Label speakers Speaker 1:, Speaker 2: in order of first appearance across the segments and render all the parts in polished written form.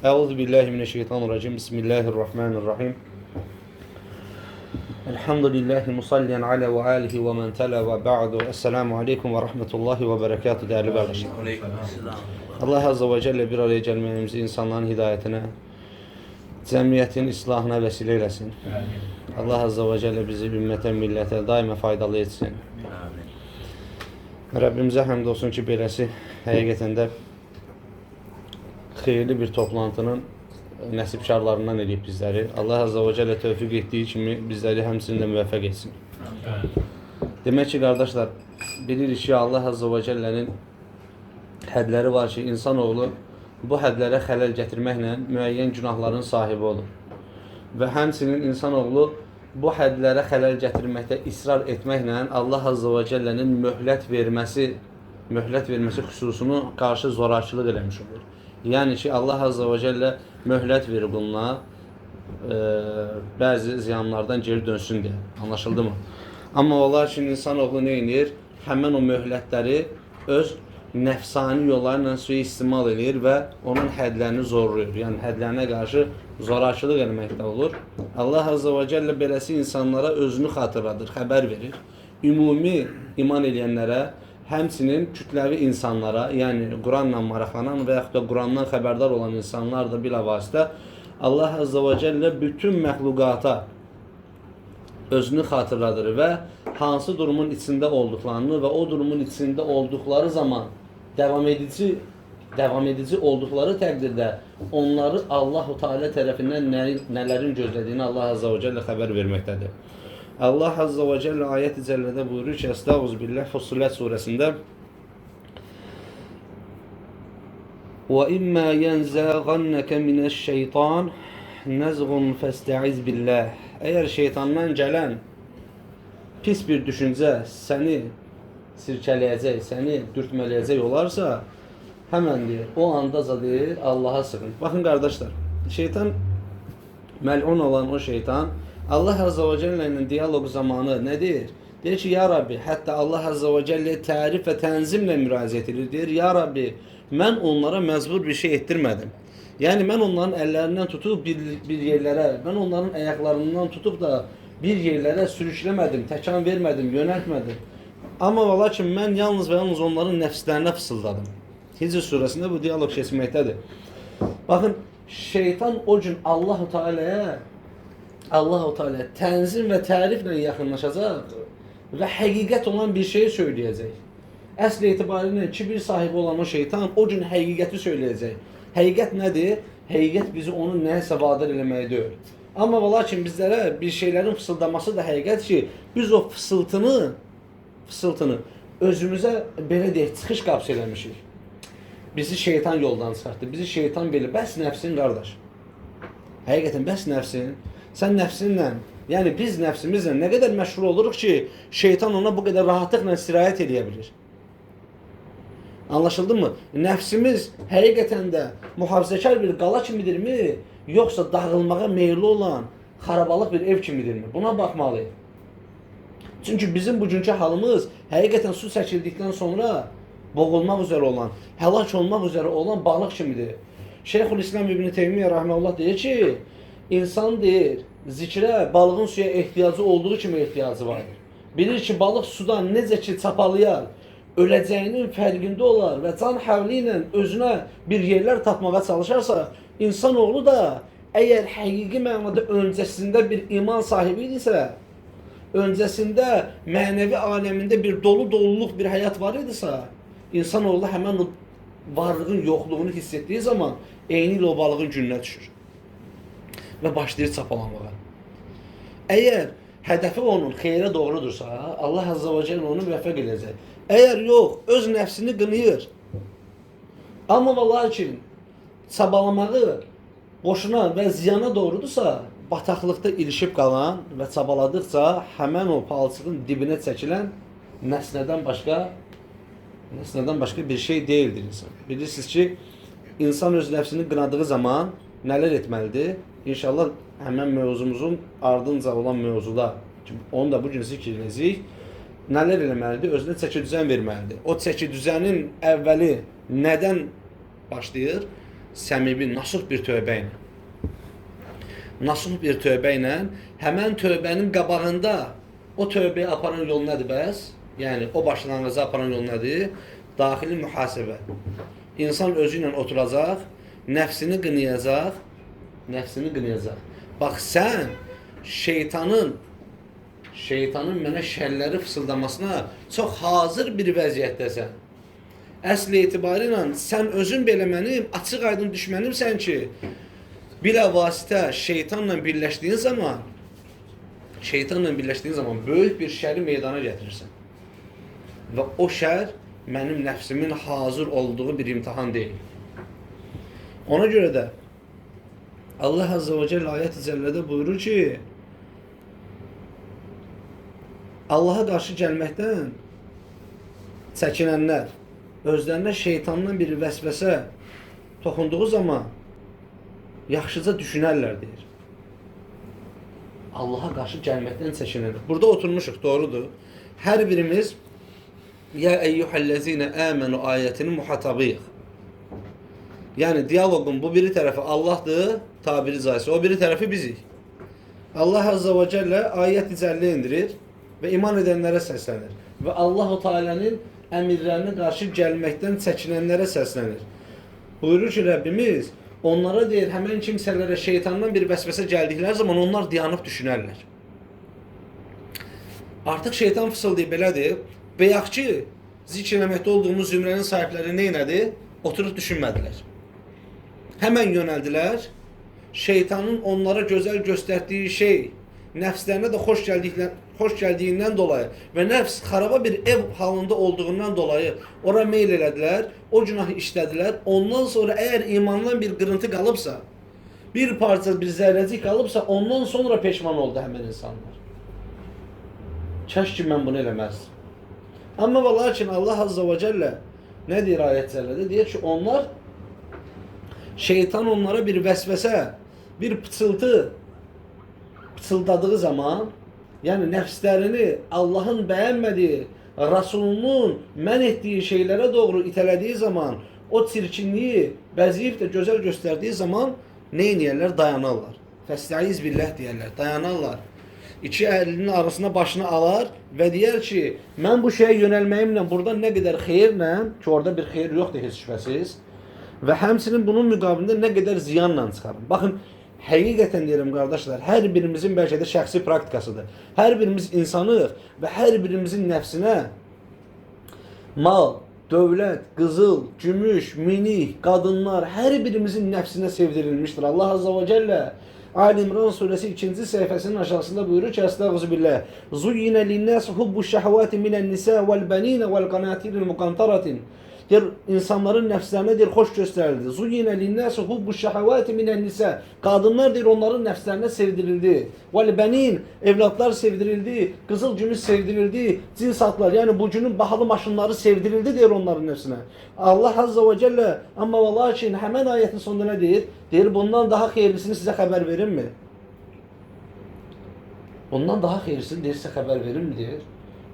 Speaker 1: Euzu billahi mineşşeytanirracim. Bismillahirrahmanirrahim. Elhamdülillahi musalliyen ala ve alihi ve men tala ve ba'du. Esselamu aleyküm ve rahmetullahi ve berekatuhu değerli kardeşlerim. Allah Azze ve Celle bir araya gelmemizi insanların hidayetine, cemiyetin islahına vesile eylesin. Allah Azze ve Celle bizi ümmete, millete daima faydalı etsin. Rabbimize hamd olsun ki beləsi həqiqətən də xeyirli bir toplantının nəsibkarlarından edib bizləri. Allah Azze ve Celle tövfiq etdiyi kimi bizləri həmçinin də müvəffəq etsin. Demək ki, qardaşlar, bilirik ki, Allah Azze ve Celle'nin hədləri var ki, insanoğlu bu hədlərə xələl gətirməklə müəyyən günahların sahibi olur. Və həmçinin insanoğlu bu hədlərə xələl gətirməkdə israr etməklə Allah Azze ve Celle'nin möhlət verməsi xüsusunu qarşı zorakılıq eləmiş olur. Yəni ki, Allah Azze ve Celle möhlət verir bununla bəzi ziyanlardan geri dönsün deyə. Anlaşıldı mı? Amma olar ki, insanoğlu nə edir? Həmən o möhlətləri öz nəfsani yollarla suistimal edir və onun hədlərini zorlayır. Yəni hədlərinə qarşı zorakılıq eləməkdə olur. Allah Azze ve Celle beləsi insanlara özünü xatırladır, xəbər verir. Ümumi iman edənlərə, həmçinin kütləvi insanlara, yəni Quranla maraqlanan və yaxud da Qurandan xəbərdar olan insanlar da bilavasitə Allah Azze ve Celle bütün məxluqata özünü xatırladır və hansı durumun içində olduqlarını və o durumun içində olduqları zaman devam edici oldukları təqdirdə onları Allah-u Teala tərəfindən nələrin gözlədiyini Allah Azze ve Celle xəbər verməkdədir. Allah Azze ve Celle ayet-i cellede buyuruyor ki, Estağfirullah Fussilet suresinde وَإِمَّا يَنْزَغَنَّكَ مِنَ الشَّيْطَانِ نَزْغٌ فَاسْتَعِذْ بِاللّٰهِ Eğer şeytandan gelen pis bir düşünce seni sirkeleyecek, seni dürtmeleyecek olarsa hemen diyor, o anda diyor Allah'a sığın. Bakın kardeşler, şeytan, mel'un olan o şeytan Allah Azze ve Celle ile diyalog zamanı nedir? Deyir ki, ya Rabbi, hatta Allah Azze ve Celle tarif ve tenzimle müraciət edir. Deyir, ya Rabbi, mən onlara məcbur bir şey etdirmədim. Yəni, mən onların əllərindən tutub bir yerlərə, mən onların ayaqlarından tutub da bir yerlərə sürükləmədim, təkan vermədim, yönəltmədim. Amma valla ki, mən yalnız və yalnız onların nəfslərinə fısıldadım. Hicr surəsində bu diyalog keçməkdədir. Bakın, şeytan o gün Allah-u Teala'ya tenzim ve tarifle yaxınlaşacaq ve həqiqət olan bir şey söyleyecek. Əsl itibariyle kibir sahibi olan o şeytan o gün həqiqəti söyleyecek. Həqiqət nədir? Həqiqət bizi onun nəyəsə vadar eləməyi deyil. Amma valla ki, bizlərə bir şeylerin fısıldaması da həqiqət ki, biz o fısıltını özümüzə belə deyək, çıxış qapısı eləmişik. Bizi şeytan yoldan çıxartdı. Bizi şeytan belə, bəs nəfsin qardaş. Həqiqətən bəs nəfsin. Sen nəfsinlə, yəni biz nəfsimizlə nə qədər məşğul oluruq ki, şeytan ona bu qədər rahatlıqla sirayət edə bilir. Anlaşıldı mı? Nəfsimiz həqiqətən də mühafizəkar bir qala kimidirmi, yoxsa dağılmağa meyilli olan xarabalıq bir ev kimidirmi? Buna baxmalıyıq. Çünki bizim bugünkü halımız həqiqətən su çəkildikdən sonra boğulmaq üzrə olan, həlak olmaq üzrə olan balıq kimidir. Şeyxülislam İbn Teymiyyə rahmeullah deyir ki, İnsan deyir, zikrə balığın suya ehtiyacı olduğu kimi ehtiyacı vardır. Bilir ki, balıq sudan necə ki çapalayar, öləcəyinin fərqində olar və can həvli ilə özünə bir yerlər tapmağa çalışarsa, insanoğlu da əgər həqiqi mənada öncəsində bir iman sahibi idisə, öncəsində mənəvi aləmində bir doluluq bir həyat var idisə, insanoğlu həmən o varlığın yoxluğunu hiss etdiyi zaman eyni ilə o balığın gününə düşür və başlayır çapalanmağa. Əgər hədəfi onun xeyrə doğrudursa, Allah Azze ve Celle onu müvəffəq edəcək. Əgər yox, öz nəfsini qınıyır. Amma vallahi ki, çabalamağı boşuna və ziyana doğrudursa, bataqlıqda ilişib qalan və çabaladıqca həmən o palçığın dibinə çəkilən nəsnədən başqa bir şey deyildir insan. Bilirsiniz ki, insan öz nəfsini qınadığı zaman nələr etməlidir? İnşallah həmən mövzumuzun ardınca olan mövzuda, onu da bugün zikr edəcəyik, nələr eləməlidir? Özünə çəki düzən verməlidir. O çəki düzənin əvvəli nədən başlayır? səmimi, nasuh bir tövbə ilə. Nasuh bir tövbə ilə həmən tövbənin qabağında o tövbəyə aparan yol nədir bəs? Yəni o başlanğıca aparan yol nədir? Daxili mühasibə. İnsan özü ilə oturacaq, nəfsini qınayacaq, nəfsini qınayacaq. Bax sən şeytanın mənə şərləri fısıldamasına çox hazır bir vəziyyətdəsən. Əsl etibarı ilə sən özün belə mənim açıq aydın düşmənimsən ki, bilavasitə şeytanla birləşdiyin zaman böyük bir şəri meydana gətirirsən. Və o şər mənim nəfsimin hazır olduğu bir imtihan deyil. Ona görə də Allah Azze ve Celle ayət-i cəllədə buyurur ki, Allaha qarşı gəlməkdən çəkinənlər özlərinə şeytandan bir vəsvəsə toxunduğu zaman yaxşıca düşünərlər deyir. Allaha qarşı gəlməkdən çəkinənlər. Burada oturmuşuq, doğrudur. Hər birimiz Ya eyyuhəl-ləzinə əmənu ayətinin muhatabıyıq. Yəni diyaloqun bu biri tərəfi Allahdır, tabiri caizse. O biri tərəfi bizik. Allah Azze ve Celle ayət-i cəllə indirir və iman edənlərə səslənir. Və Allah-u Teala'nın əmirlərinə qarşı gəlməkdən çəkinənlərə səslənir. Buyurur ki, Rəbbimiz onlara deyir, həmən kimsələrə şeytandan bir vəsvəsə gəldikləri zaman onlar dayanıb düşünərlər. Artıq şeytan fısıldayıb belədir. Bəyək ki, zikr eləməkdə olduğumuz zümrənin sahibləri neynədi? Oturub düşünmədilər. Həmən yönəldilər. Şeytanın onlara gözəl göstərdiyi şey nəfslərinə də xoş gəldiyindən dolayı və nəfs xaraba bir ev halında olduğundan dolayı ora meyl elədilər, o günahı işlədilər. Ondan sonra əgər imandan bir qırıntı qalıbsa, bir parça, bir zərrəcik qalıbsa, ondan sonra peşman oldu həmən insanlar. Kəş ki, mən bunu eləməzdim. Amma və lakin Allah Azze ve Celle nə deyir ayət cəllədə? Deyir ki, onlar şeytan onlara bir vəsvəsə, bir pıçıldadığı zaman, yəni nəfslərini Allahın bəyənmədiyi, Rasulunun mən etdiyi şeylərə doğru itələdiyi zaman, o çirkinliyi bəziyib də gözəl göstərdiyi zaman nə edirlər? Dayanarlar. Fəstəiz billah deyərlər, dayanarlar. İki əlinin arasına başını alar və deyər ki, mən bu şeyə yönəlməyimlə burada nə qədər xeyirlə, ki orada bir xeyir yoxdur heç şübhəsiz, və həmçinin bunun müqabilində nə qədər ziyanla çıxarım. Baxın, həqiqətən deyirəm qardaşlar, hər birimizin bəlkə də şəxsi praktikasıdır. Hər birimiz insanıq və hər birimizin nəfsinə mal, dövlət, qızıl, gümüş, minik, qadınlar hər birimizin nəfsinə sevdirilmişdir. Allah Azze ve Celle Ali İmran suresi 2. sayfasının aşağısında buyurur ki, Estağfirullah. Zuyyine linnâs hubbuş şehvâti minen nisâ vel benîne vel kanâtiril mukantaratin. Der insanların nəfslərinə der xoş göstərildi. Zuyyine linnâs hubbuş şehvâti minen nisâ. Qadınlar der onların nəfslərinə sevdirildi. Vel benin evlatlar sevdirildi, qızıl gümüş sevdirildi, cins atlar, yəni bu günün bahalı maşınları sevdirildi der onların nəfsinə. Allah Azze ve Celle amma və lakin həmən ayətin sonunda nə deyir? Deyir, bundan daha xeyirlisini sizə xəbər verir mi? Bundan daha xeyirlisini deyir, sizə xəbər verir mi deyir?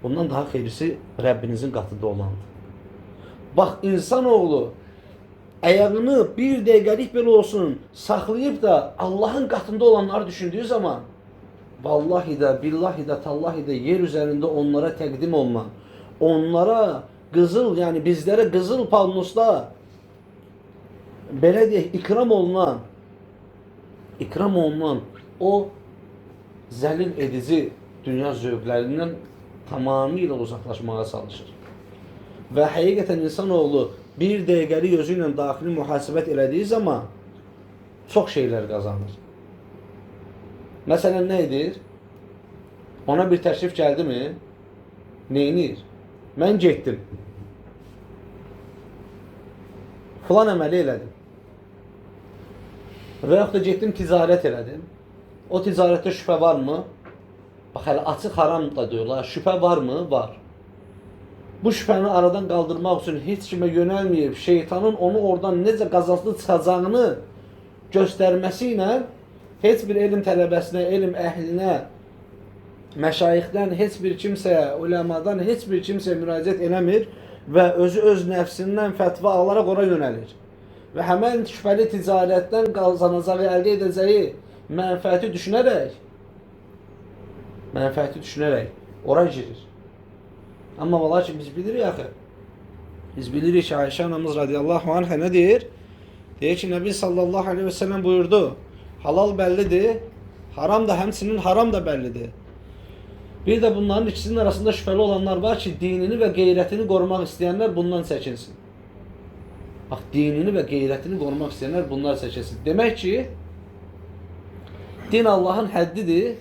Speaker 1: Bundan daha xeyirlisi Rəbbinizin qatında olandır. Bax, insanoğlu ayağını bir dəqiqəlik belə olsun saxlayıb da Allahın qatında olanları düşündüyü zaman vallahi də, billahi də, tallahi də yer üzərində onlara təqdim olunan, onlara qızıl, yəni bizlərə qızıl palnosla belə deyək, ikram olunan o zəlil edici dünya zövqlərindən tamamilə uzaqlaşmağa çalışır. Və həqiqətən insanoğlu bir dəqiqəlik özü ilə daxili mühasibət elədiyi zaman çox şeylər qazanır. Məsələn, nə edir? Ona bir təşrif gəldi mi? Neynir? Mən getdim. Filan əməli elədim. Və yaxud da getdim, ticarət elədim. O ticarətdə şübhə varmı? Bax, hələ açıq haram da diyorlar. Şübhə varmı? Var. Bu şübhəni aradan qaldırmaq üçün heç kimə yönəlməyib, şeytanın onu oradan necə qazanclı çıxacağını göstərməsi ilə heç bir elm tələbəsinə, elm əhlinə, məşayixdən heç bir kimsəyə, uləmadan heç bir kimsəyə müraciət eləmir və özü öz nəfsindən fətva alaraq ora yönəlir. və həmən şübhəli ticarətdən qazanacağı, əldə edəcəyi mənfəəti düşünərək ora girir. Amma vallahi ki biz bilirik axı. Biz bilirik ki Ayşə anamız radiyallahu anhə nə deyir? Deyir ki Nəbi sallallahu aleyhi və səlləm buyurdu. Halal bəllidir, haram da həmçinin haram da bəllidir. Bir də bunların ikisinin arasında şübhəli olanlar var ki, dinini və qeyrətini qorumaq istəyənlər bundan çəkinsin. Bax, dinini və qeyrətini qorumaq istəyənlər bunlar çəkinsin. Demək ki, din Allahın həddidir,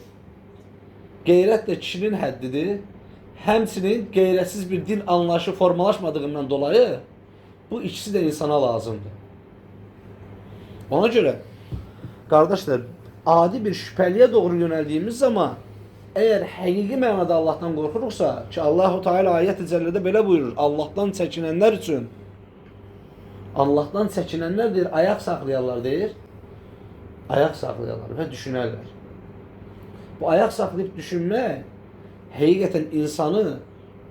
Speaker 1: qeyrət də kişinin həddidir. Həmçinin qeyrətsiz bir din anlayışı formalaşmadığından dolayı bu ikisi də insana lazımdır. Ona görə, qardaşlar, adi bir şübhəliyə doğru yönəldiyimiz zaman əgər həqiqi mənada Allahdan qorxuruqsa ki, Allah-u Teala ayət-i cəllədə belə buyurur, Allahdan çəkinənlər üçün, Allahdan çəkinənlər deyir, ayaq saxlayarlar deyir, ayaq saxlayarlar və düşünərlər. Bu ayaq saxlayıb düşünmək həqiqətən insanı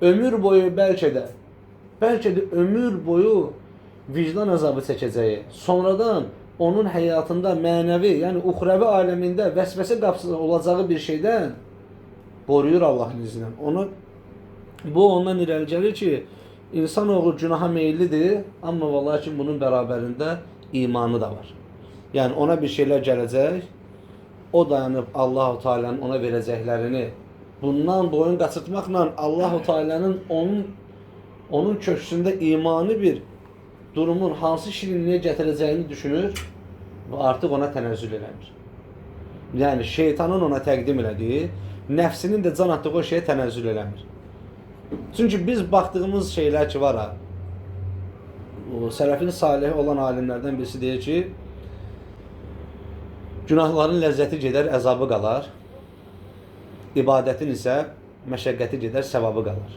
Speaker 1: ömür boyu bəlkə də ömür boyu vicdan əzabı çəkəcəyi, sonradan onun həyatında mənəvi, yəni uxrəvi aləmində vəsvəsə qapısı olacağı bir şeydən qoruyur Allahın izni ilə. Bu ondan irəli gəlir ki, insanoğlu günaha meyillidir, amma vallahi ki bunun bərabərində imanı da var. Yəni ona bir şeylər gələcək, o dayanıb Allah-u Teala'nın ona verəcəklərini bundan boyun qaçırtmaqla Allah-u Teala'nın onun köksündə imanı bir durumun hansı şirinliyə gətirəcəyini düşünür və artıq ona tənəzzül eləmir. Yəni şeytanın ona təqdim elədiyi, nəfsinin də can atdığı o şeyə tənəzzül eləmir. Çünki biz baxdığımız şeylər ki var ha, sələfin salihi olan alimlərdən birisi deyir ki, günahların ləzzəti gedər, əzabı qalar, ibadətin isə məşəqqəti gedər, səvabı qalar.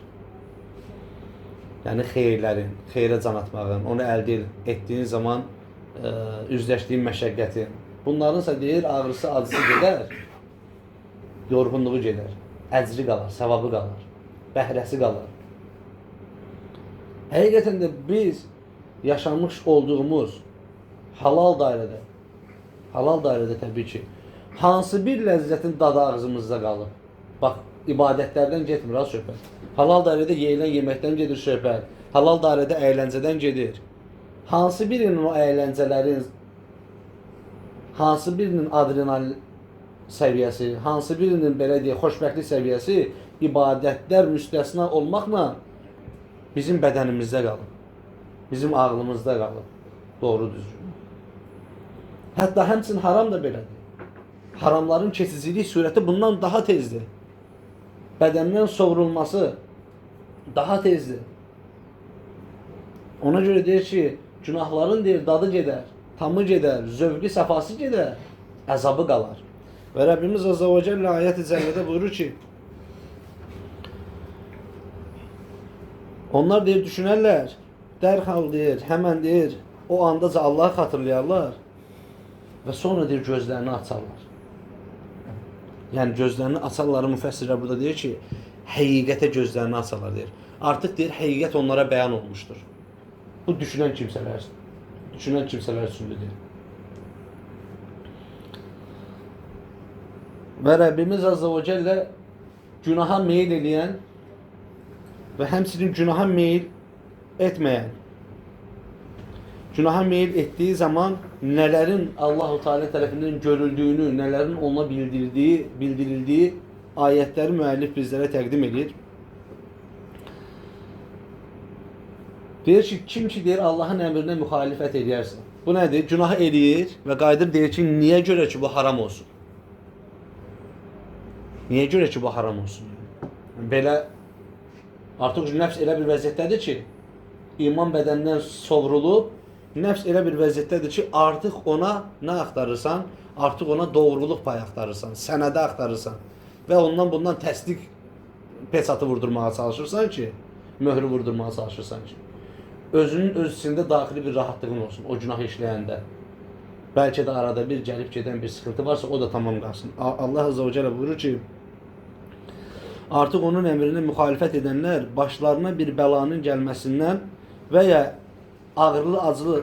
Speaker 1: Yəni xeyirlərin, xeyrə can atmağın, onu əldə etdiyin zaman üzləşdiyin məşəqqətin, bunlarınsa deyir, ağrısı, acısı gedər, yorğunluğu gedər, əcri qalar, səvabı qalar, bəhrəsi qalar. Həqiqətən də biz yaşamış olduğumuz halal dairədə təbii ki, hansı bir ləzzətin dadı ağzımızda qalıb. Bax, ibadətlərdən getmir ha söhbət. Halal dairədə yeyilən yeməkdən gedir söhbət. Halal dairədə əyləncədən gedir. Hansı birinin o əyləncələrin, hansı birinin adrenalin səviyyəsi, hansı birinin belə deyək, xoşbəxtlik səviyyəsi ibadətlər müstəsna olmaqla bizim bədənimizdə qalıb. Bizim ağlımızda qalıb. Doğru düzgün. Hətta həmçinin haram da belədir. Haramların keçicilik surəti bundan daha tezdir. Bədəndən sovrulması daha tezdir. Ona görə deyir ki, günahların deyir, dadı gedər, tamı gedər, zövqi səfası gedər, əzabı qalar. Və Rəbbimiz Azza və Cəllə ayət-i cəllədə buyurur ki, onlar deyir, düşünərlər, dərhal deyir, həmən deyir, o andaca Allah'ı xatırlayarlar və sonra deyir, gözlərini açarlar. Yəni gözlərini açarları müfəssirlər burada deyir ki, həqiqətə gözlərini açarlar deyir. Artıq deyir, həqiqət onlara bəyan olmuşdur. Bu düşünən kimsələr üçündür deyir. Və Rəbbimiz Azza və Cəllə günaha meyil eləyən və həmçinin günaha meyil etməyən, günaha meyil etdiyi zaman nələrin Allah-u Teala tərəfindən görüldüyünü, nələrin ona bildirildiyi ayətləri müəllif bizlərə təqdim edir. Deyir ki, kim ki deyir Allahın əmrinə müxalifət edərsə. Bu nədir? Günah eləyir və qayıdır deyir ki, niyə görə ki bu haram olsun? Niyə görə ki bu haram olsun? Belə artıq nəfs elə bir vəziyyətdədir ki, iman bədəndən sovrulub, nəfs elə bir vəziyyətdədir ki, artıq ona nə axtarırsan, artıq ona doğruluq payı axtarırsan, sənədə axtarırsan və ondan bundan təsdiq peçatı vurdurmağa çalışırsan ki, möhrü vurdurmağa çalışırsan ki, özünün öz içində daxili bir rahatlığın olsun o günah işləyəndə. Bəlkə də arada bir gəlib gedən bir sıxıntı varsa o da tamam qalsın. Allah Azza və Cəllə buyurur ki, artıq onun əmrinə müxalifət edənlər başlarına bir bəlanın gəlməsindən və ya ağırlı acılı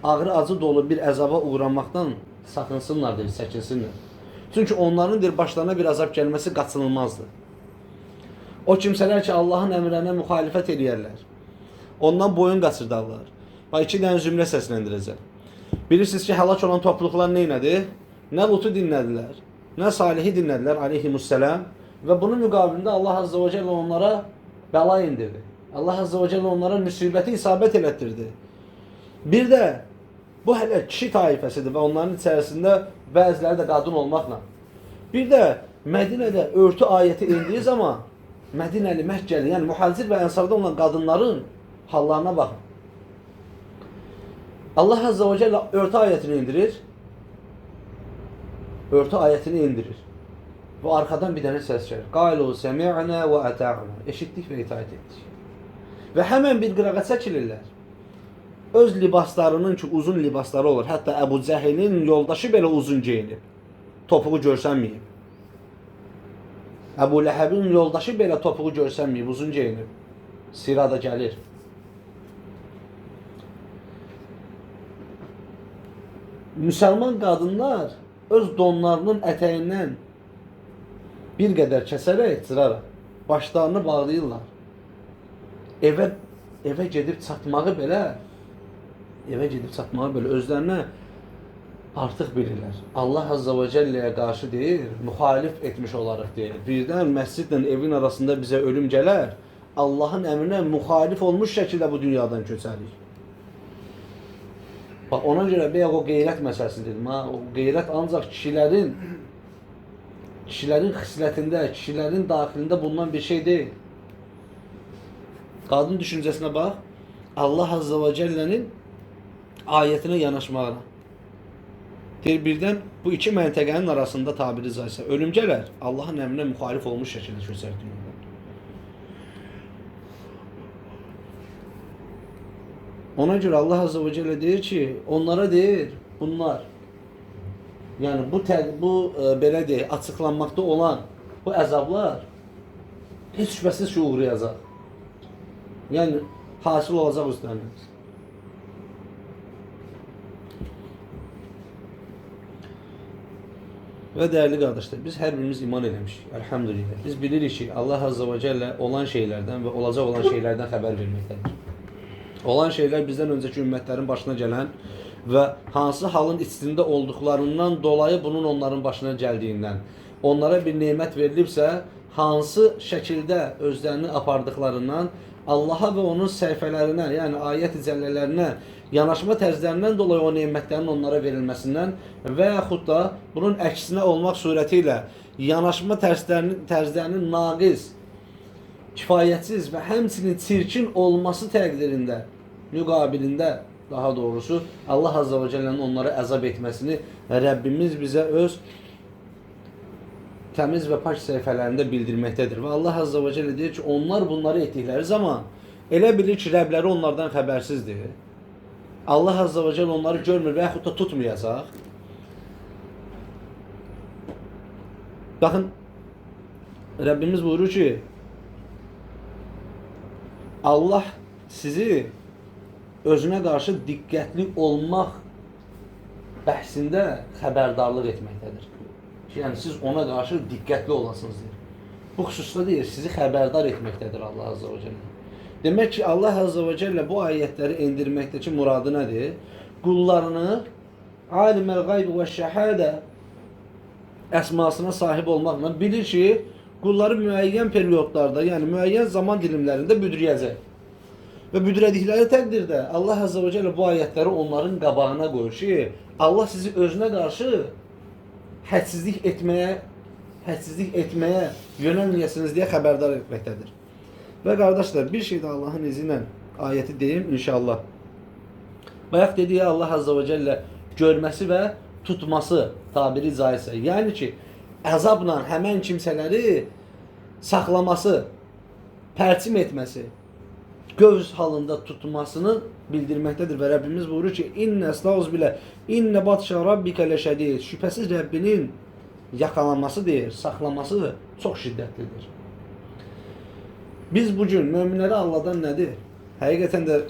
Speaker 1: ağrı acı dolu bir əzaba uğramaktan sakınsınlar deyir, çəkinsinlər. Çünki onların deyir, başlarına bir azab gəlməsi qaçınılmazdır. O kimsələr ki, Allahın əmrlərinə müxalifət edərlər, ondan boyun qaçırdarlar. Bax, 2 dənə zümrə səsləndirəcəm. Bilirsiniz ki, həlak olan topluluqlar neynədir? Nə Lutu dinlədilər, nə Salihi dinlədilər, aleyhimussalam. Və bunun müqabilində Allah Azze ve Celle onlara bəla indirdi. Allah Azze ve Celle onlara müsibəti isabət elətdirdi. Bir də bu hələ kişi taifəsidir və onların içərisində bəziləri də qadın olmaqla. Bir də Mədinədə örtü ayəti indiyi zaman Mədinəli, Məkkəli, yəni mühacir və ənsarda olan qadınların hallarına baxın. Allah Azze ve Celle örtü ayetini indirir. Örtü ayetini indirir. Ve arkadan bir tane ses gelir. Qalu semi'na ve ata'na. Eşittik ve itaat ettik. Ve hemen bir qırağa çəkilirlər. Öz libaslarının ki uzun libasları olur. Hatta Əbu Cəhilin yoldaşı belə uzun geyinib. Topuğu görsənməyib. Əbu Ləhəbin yoldaşı belə topuğu görsənməyib, uzun geyinib. Sirada gəlir. Müsəlman qadınlar öz donlarının ətəyindən bir qədər kəsərək, cıraraq, başlarını bağlayırlar. Evə gedib çatmağı belə özlərinə artıq bilirlər. Allah Azze ve Celle'yə qarşı deyir, müxalif etmiş olaraq deyir. Birdən məscidlə evin arasında bizə ölüm gələr, Allahın əmrinə müxalif olmuş şəkildə bu dünyadan köçərik. Bax, ona görə bəyək o qeyrət məsələsidir. O qeyrət ancaq kişilərin xislətində, kişilərin daxilində bulunan bir şey deyil. Qadın düşüncəsinə bax, Allah Azze ve Celle'nin ayətinə yanaşmağına. Deyir, birdən bu iki məntəqənin arasında tabiri caizsə ölüm gələr, Allahın əmrinə müxalif olmuş şəkildə köçər dünyadan. Ona görə Allah Azze ve Celle deyir ki, onlara deyir, bunlar, yəni bu belə deyir, açıqlanmaqda olan bu əzablar heç şübhəsiz ki uğrayacaq. Yəni, hasil olacaq üstləriniz. Və dəyərli qardaşlar, biz hər birimiz iman eləmişik, elhamdülillah. Biz bilirik ki, Allah Azze ve Celle olan şeylərdən və olacaq olan şeylərdən xəbər verməkdədir. Olan şeylər bizdən öncəki ümmətlərin başına gələn və hansı halın içində olduqlarından dolayı bunun onların başına gəldiyindən, onlara bir nemət verilibsə, hansı şəkildə özlərini apardıqlarından, Allaha və onun səhifələrinə, yəni ayət-i cəllələrinə yanaşma tərzlərindən dolayı o nemətlərin onlara verilməsindən və yaxud da bunun əksinə olmaq surəti ilə yanaşma tərzlərinin naqis, kifayətsiz və həmçinin çirkin olması təqdirində, müqabilində daha doğrusu Allah Azze ve Celle'nin onlara əzab etməsini Rəbbimiz bizə öz təmiz və pak səhifələrində bildirməkdədir. Və Allah Azze ve Celle deyir ki, onlar bunları etdikləri zaman elə bilir ki, Rəbləri onlardan xəbərsizdir. Allah Azze ve Celle onları görmür və yaxud da tutmayacaq. Baxın, Rəbbimiz buyurur ki, Allah sizi özünə qarşı diqqətli olmaq bəhsində xəbərdarlıq etməkdədir. Yəni siz ona qarşı diqqətli olasınız deyir. Bu xüsusda deyir, sizi xəbərdar etməkdədir Allah Azze ve Celle. Demək ki, Allah Azze ve Celle bu ayətləri endirməkdəki muradı nədir? Qullarını alimel qayb və şəhadə əsmasına sahib olmaqla bilir ki, qulları müəyyən periodlarda, yəni müəyyən zaman dilimlərində büdrəyəcək. Və büdrədikləri təqdirdə Allah Azze ve Celle bu ayətləri onların qabağına qoyur ki, Allah sizi özünə qarşı hədsizlik etməyə yönəlməyəsiniz deyə xəbərdar etməkdədir. Və qardaşlar, bir şey də Allahın izi ilə ayəti deyim inşallah. Bayaq dediyi Allah Azze ve Celle görməsi və tutması tabiri caizsə. Yəni ki, əzabla həmən kimsələri saxlaması, pərçim etməsi, göz halında tutmasını bildirməkdədir və Rəbbimiz buyurur ki, İnnə estağfirullah, innə batşə rabbikə leşədid. Şübhəsiz Rəbbinin yakalanması deyir, saxlaması çox şiddətlidir. Biz bugün möminləri alladan nədir? Həqiqətən də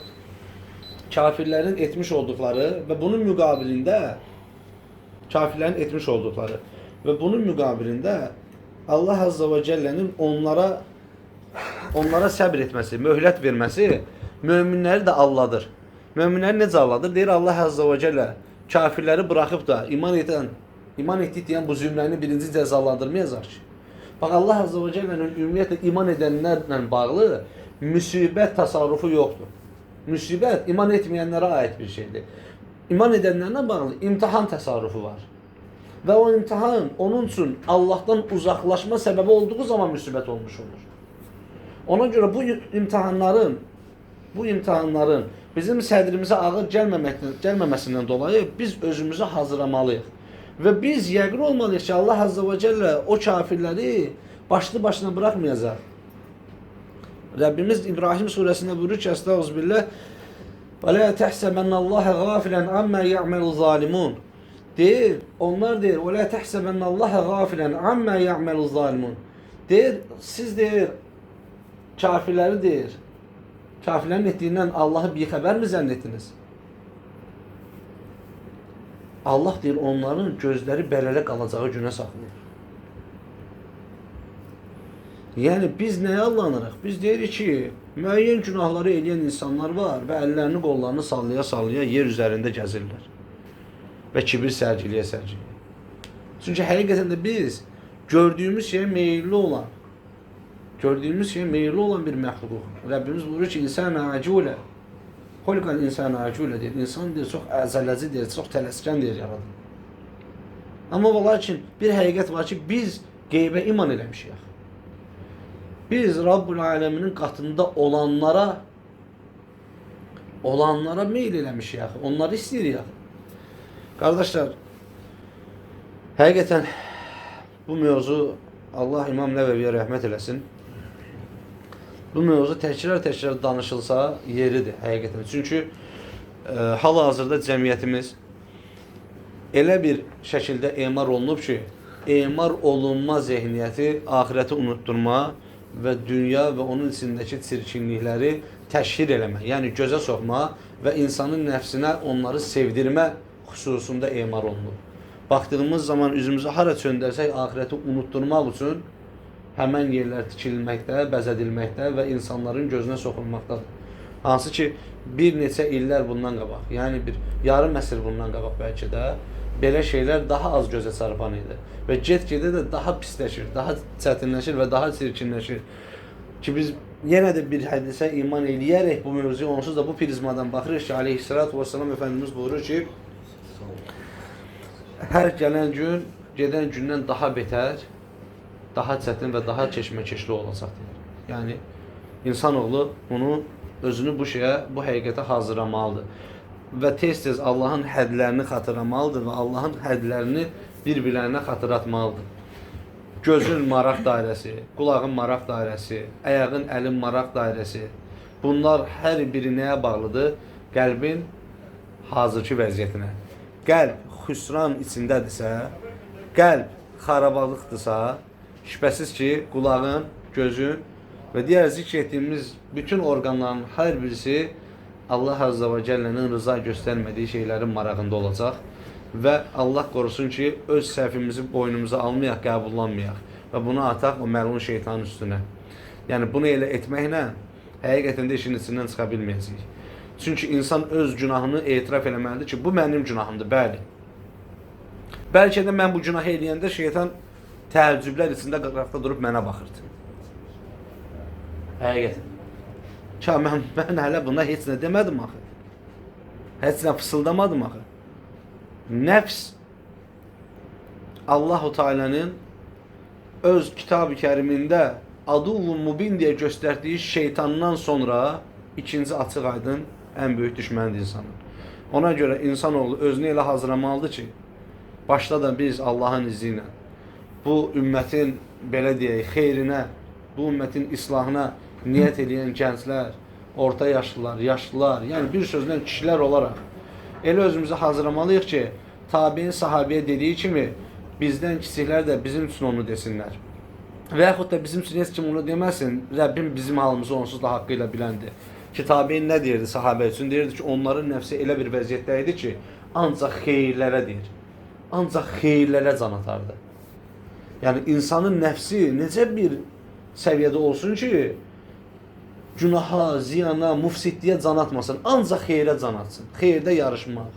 Speaker 1: kafirlərin etmiş olduqları və bunun müqabilində kafirlərin etmiş olduqları və bunun müqabilində Allah Azza və Cəllənin onlara səbr etməsi, möhlət verməsi möminləri də alladır. Möminləri necə alladır? Deyir Allah Azza və Cəllə kafirləri buraxıb da iman etdik deyən bu zümrəni birinci cəzalandırmayacaq ki. Bax Allah Azza və Cəllənin ümumiyyətlə iman edənlərlə bağlı müsibət təsarrufu yoxdur. Müsibət iman etməyənlərə aid bir şeydir. İman edənlərlə bağlı imtahan təsarrufu var. Və o imtahan onun üçün Allahdan uzaqlaşma səbəbi olduğu zaman müsibət olmuş olur. Ona görə bu imtahanların bizim sədrimizə ağır gəlməməsindən dolayı biz özümüzü hazırlamalıyıq. Və biz yəqin olmalıyıq ki, Allah Azza və Cəllə o kafirləri başlı başına buraxmayacaq. Rəbbimiz İbrahim surəsində buyurur ki, Estağfirullah və la tehsebennallaha gafilen amma ya'malu zalimun. Deyir, onlar deyir, və la tehsebennallaha gafilen amma ya'malu zalimun. Deyir, siz deyir, kafirləri deyir, kafirlərin etdiyindən Allahı bixəbər mi zənn etdiniz? Allah deyir, onların gözləri bərələ qalacağı günə saxlayır. Yəni biz nəyə allanırıq? Biz deyirik ki, müəyyən günahları eləyən insanlar var və əllərini, qollarını sallaya-sallaya yer üzərində gəzirlər və kibir sərgiliyə-sərgiliyə. Çünki həqiqətən də biz gördüyümüz şeyə meyilli olan bir məxluq. Rəbbimiz buyurur ki, insan aculə. Xoliqal insan aculə deyir. İnsan deyir, çox əzələci deyir, çox tələskən deyir yaradır. Amma lakin bir həqiqət var ki, biz qeybə iman eləmişik. Biz Rabbul Aləminin qatında olanlara meyil eləmişik. Onları istəyirik. Qardaşlar, həqiqətən bu mövzu Allah İmam Nəvəviyə rəhmət eləsin. Bu mövzu təkrar danışılsa yeridir həqiqətən. Çünki hal-hazırda cəmiyyətimiz elə bir şəkildə emar olunub ki, emar olunma zehniyyəti axirəti unutturma və dünya və onun içindəki çirkinlikləri təşhir eləmə, yəni gözə soxma və insanın nəfsinə onları sevdirmə xüsusunda emar olunub. Baxdığımız zaman üzümüzü hara çöndərsək axirəti unutturmaq üçün həmən yerlər tikilməkdə, bəzədilməkdə və insanların gözünə soxulmaqdadır. Hansı ki, bir neçə illər bundan qabaq, yəni bir yarım əsr bundan qabaq bəlkə də belə şeylər daha az gözə çarpan idi. Və get-gedə də daha pisləşir, daha çətinləşir və daha çirkinləşir. Ki biz yenə də bir hədisə iman eləyərək bu mövzuya onsuz da bu prizmadan baxırıq ki, aleyhissalatu vesselam Efendimiz buyurur ki, hər gələn gün, gedən gündən daha betər, daha çətin və daha keşməkeşli olacaqdır. Yəni, insanoğlu bunu, özünü bu həqiqətə hazırlamalıdır. Və tez-tez Allahın hədlərini xatırlamalıdır və Allahın hədlərini bir-birlərinə xatırlatmalıdır. Gözün maraq dairəsi, qulağın maraq dairəsi, əyağın, əlin maraq dairəsi. Bunlar hər biri nəyə bağlıdır? Qəlbin hazırki vəziyyətinə. Qəlb xüsran içindədirsə, qəlb xarabalıqdırsa, şübhəsiz ki, qulağın, gözün və digər zikr etdiyimiz bütün orqanların hər birisi Allah Azza və Cəllənin rıza göstərmədiyi şeylərin marağında olacaq və Allah qorusun ki, öz səhvimizi boynumuza almayaq, qəbullanmayaq və bunu ataq o məlun şeytanın üstünə. Yəni, bunu elə etməklə həqiqətən də işin içindən çıxa bilməyəcəyik. Çünki insan öz günahını etiraf eləməlidir ki, bu mənim günahımdır, bəli. Bəlkə də mən bu günahı eləyəndə şeytan təəccüblər içində qıraqda durub mənə baxırdı. Həqiqətən. Ki, mən hələ buna heç nə demədim axı. Heç nə fısıldamadım axı. Nəfs Allah-u Teala'nın öz kitab-ı kərimində aduvun mubin deyə göstərdiyi şeytandan sonra ikinci açıq aydın ən böyük düşmənidir insanın. Ona görə insanoğlu özünü elə hazırlamalıdır ki, başda da biz Allahın izni ilə bu ümmətin, belə deyək, xeyrinə, bu ümmətin islahına niyyət edən gənclər, orta yaşlılar, yaşlılar, yəni bir sözlə kişilər olaraq elə özümüzü hazırlamalıyıq ki, tabiin sahabiyə dediyi kimi bizdən kiçiklər də bizim üçün onu desinlər. Və yaxud da bizim üçün heç kim onu deməsin, Rəbbim bizim halımızı onsuz da haqqı ilə biləndir. Kitabeyn nə deyirdi sahabə üçün? Deyirdi ki, onların nəfsi elə bir vəziyyətdə idi ki, ancaq xeyirlərə deyir. Ancaq xeyirlərə can atardı. Yəni insanın nəfsi necə bir səviyyədə olsun ki, günaha, ziyana, mufsidliyə can atmasın. Ancaq xeyrə can atsın. Xeyirdə yarışmaq,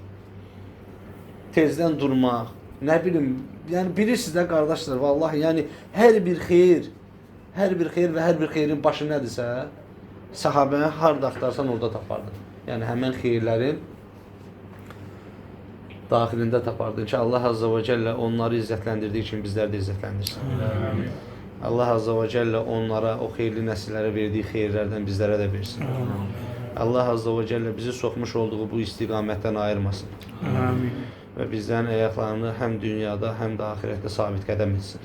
Speaker 1: tezdən durmaq, nə bilim, yəni bilirsiniz də qardaşlar, vallahi, yəni hər bir xeyir və hər bir xeyrin başı nədirsə, səhabəni harda axtarsan orada tapardın. Yəni həmən xeyirlərin daxilində tapardın ki, Allah Azza və Cəllə onları izzətləndirdiyi kimi bizləri də izzətləndirsin. Allah Azza və Cəllə onlara, o xeyirli nəsillərə verdiyi xeyirlərdən bizlərə də versin. Allah Azza və Cəllə bizi soxmuş olduğu bu istiqamətdən ayırmasın. Və bizdən ayaqlarını həm dünyada, həm də ahirətdə sabit qədəm etsin.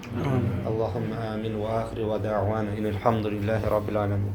Speaker 1: Allahümmə amin və axiri və da'vana inilhamdülillahi rabbil alemin.